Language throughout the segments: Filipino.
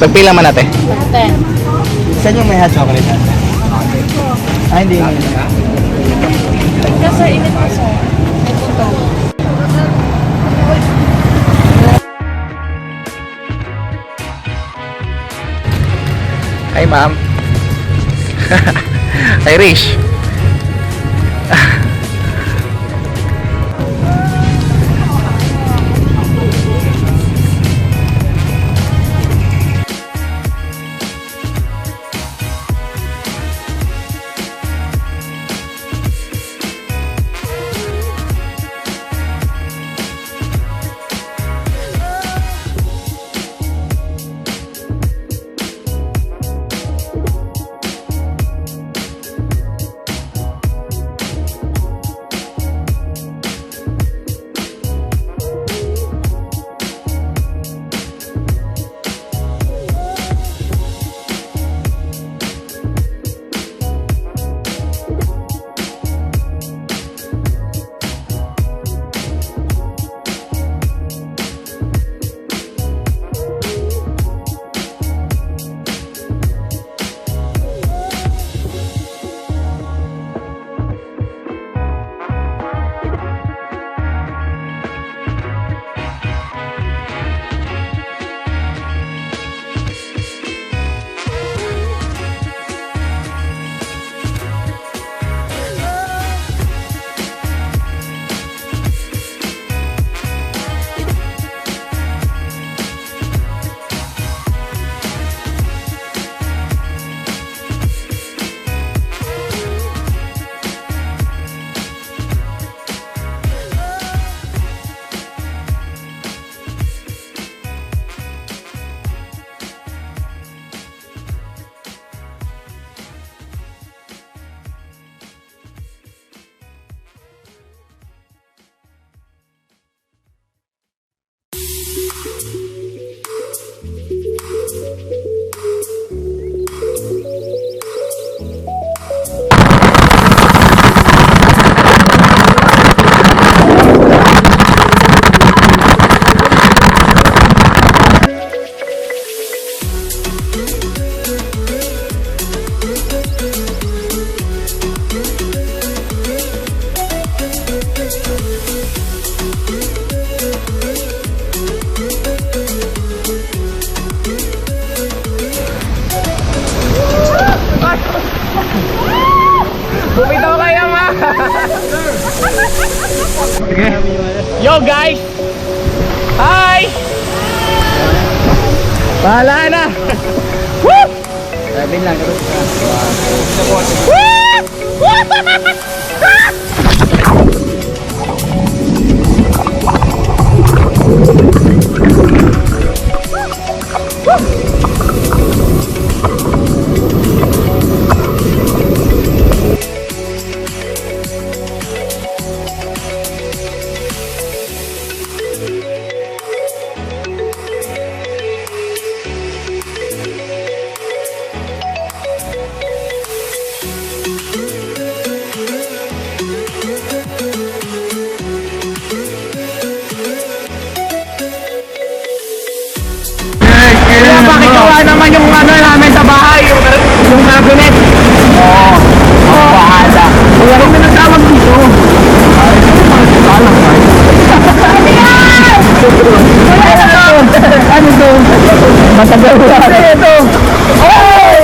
Pagpila man natin. 10. Saan yung may hot chocolate natin? Ay, hindi. Kasi init ko sir. Ito. Hi ma'am. Irish. Bumitaw kayo ma. Sige. Yo guys. Hi. Bahala na. Woo! Sabi lang, garo. Pakikuha naman yung ano namin sa bahay, yung cabinet. Oo. Bahala. Wala kami nagtawag dito. Ay, salang ba? Ano to? Matagal ba? Ito. Oy!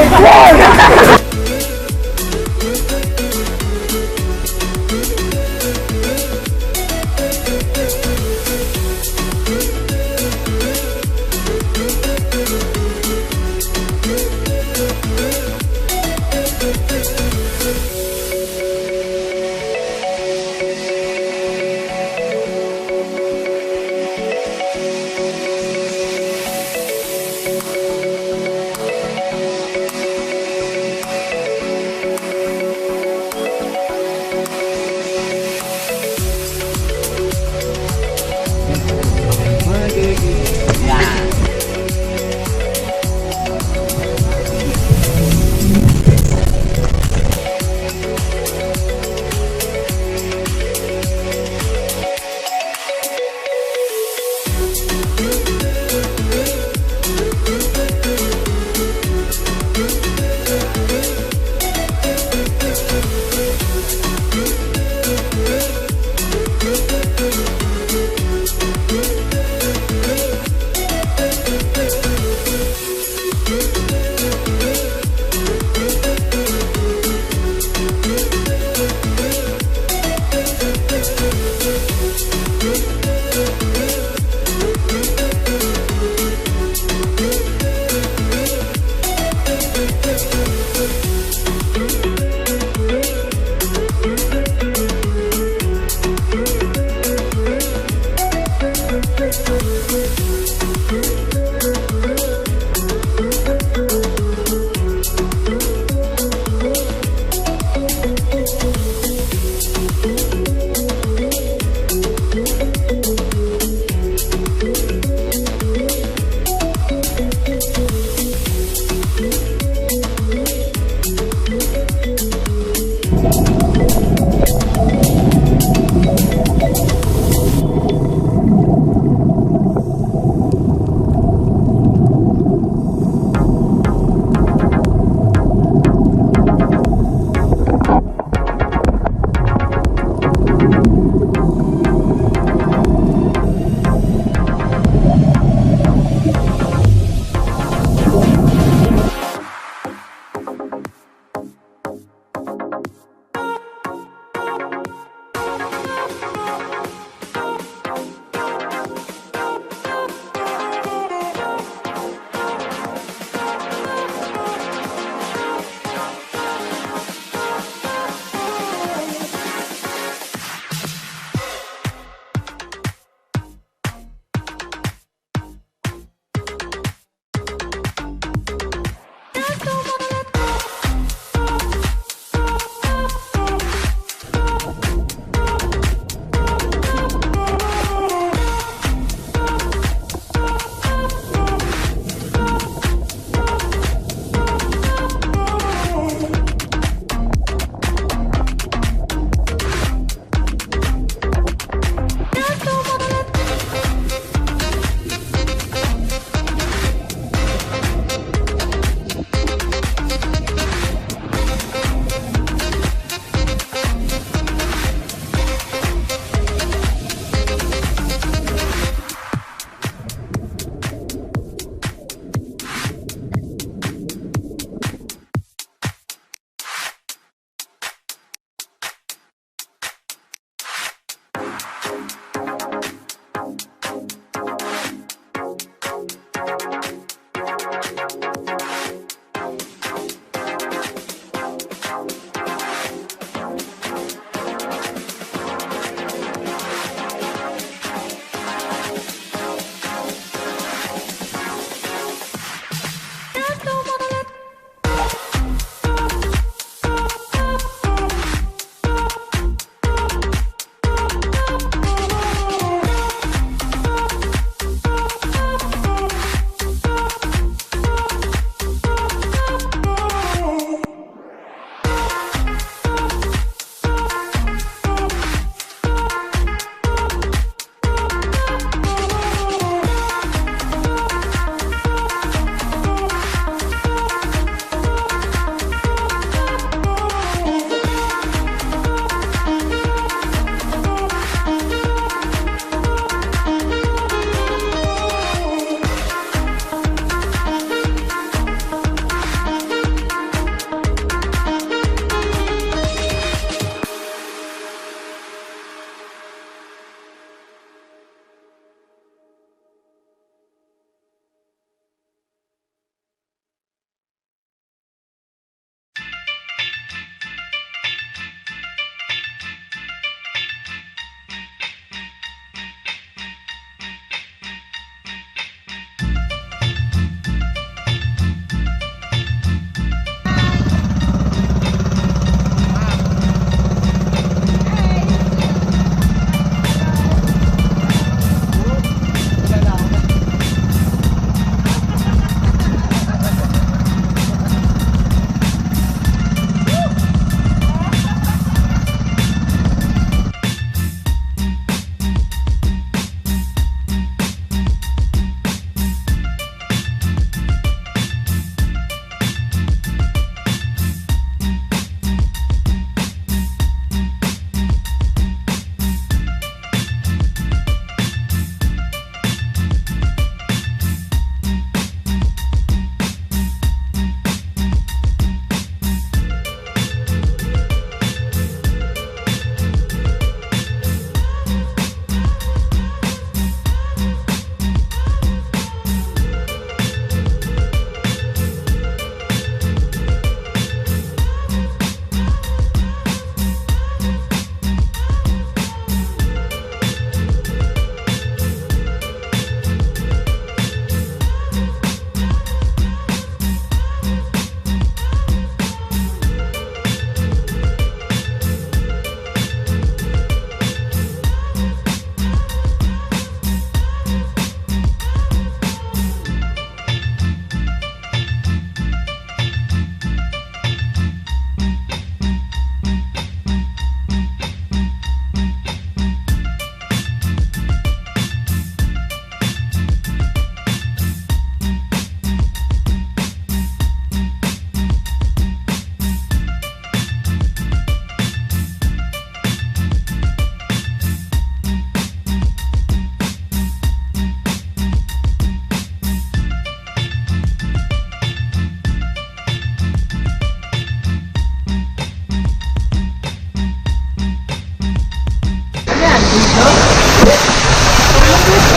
dito.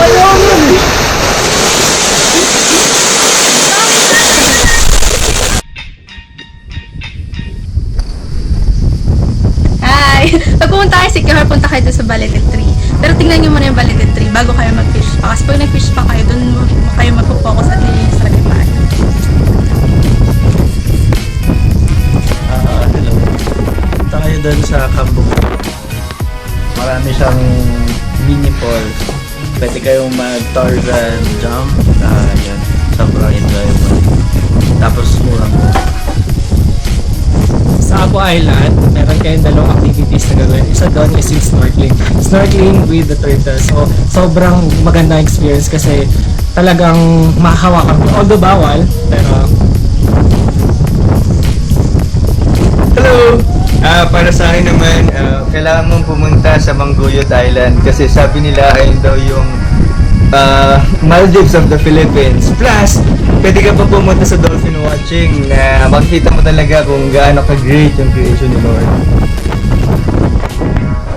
Ayaw mo eh. Hi! Pag pumunta kayo sa Siquijor, punta kayo doon sa Balete 3. Pero tingnan nyo muna yung Balete 3 bago kayo mag-fish pa. Kasi pag nag-fish pa kayo, doon kayo mag-focus at nilinis talaga yung paan. Hello. Punta kayo doon sa Cambugahay. Marami siyang mini falls. Pwede kayong mag-Tarzan jump. Yan. Sobrang enjoyable. Tapos murang. Sa Apo Island, meron kayong dalawang activities na gagawin. Isa doon is yung snorkeling. Snorkeling with the turtles. So, sobrang magandang experience kasi talagang mahahawakan mo. Although bawal, pero... Hello! Para sa akin naman, kailangan mong pumunta sa Manjuyod Island kasi sabi nila ayun daw yung Maldives of the Philippines. Plus, pwede ka pa pumunta sa Dolphin watching na makikita mo talaga kung gaano ka-great yung creation ni Lord.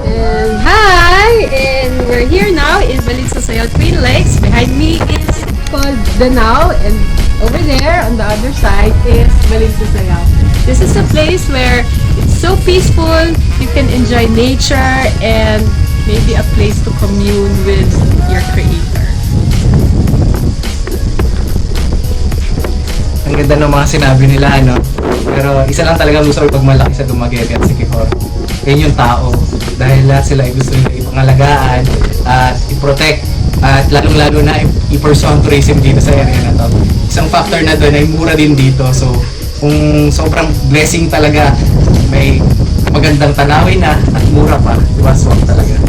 And hi! And we're here now in Balinsasayao, Twin Lakes. Behind me is called Danao, and over there on the other side is Balinsasayao. This is a place where it's so peaceful, you can enjoy nature, and maybe a place to commune with your creator. Ang ganda ng mga sinabi nila, ano? Pero isa lang talaga gusto ko pag malaki sa Dumaguete at Siquijor. Yun yung tao. Dahil lahat sila ay gusto nila ipangalagaan at i-protect at lalong-lalo na i-pursue ang tourism dito sa area na to. Isang factor na doon ay mura din dito. So, kung sobrang blessing talaga, may magandang tanawin na at mura pa, diba? Swak talaga.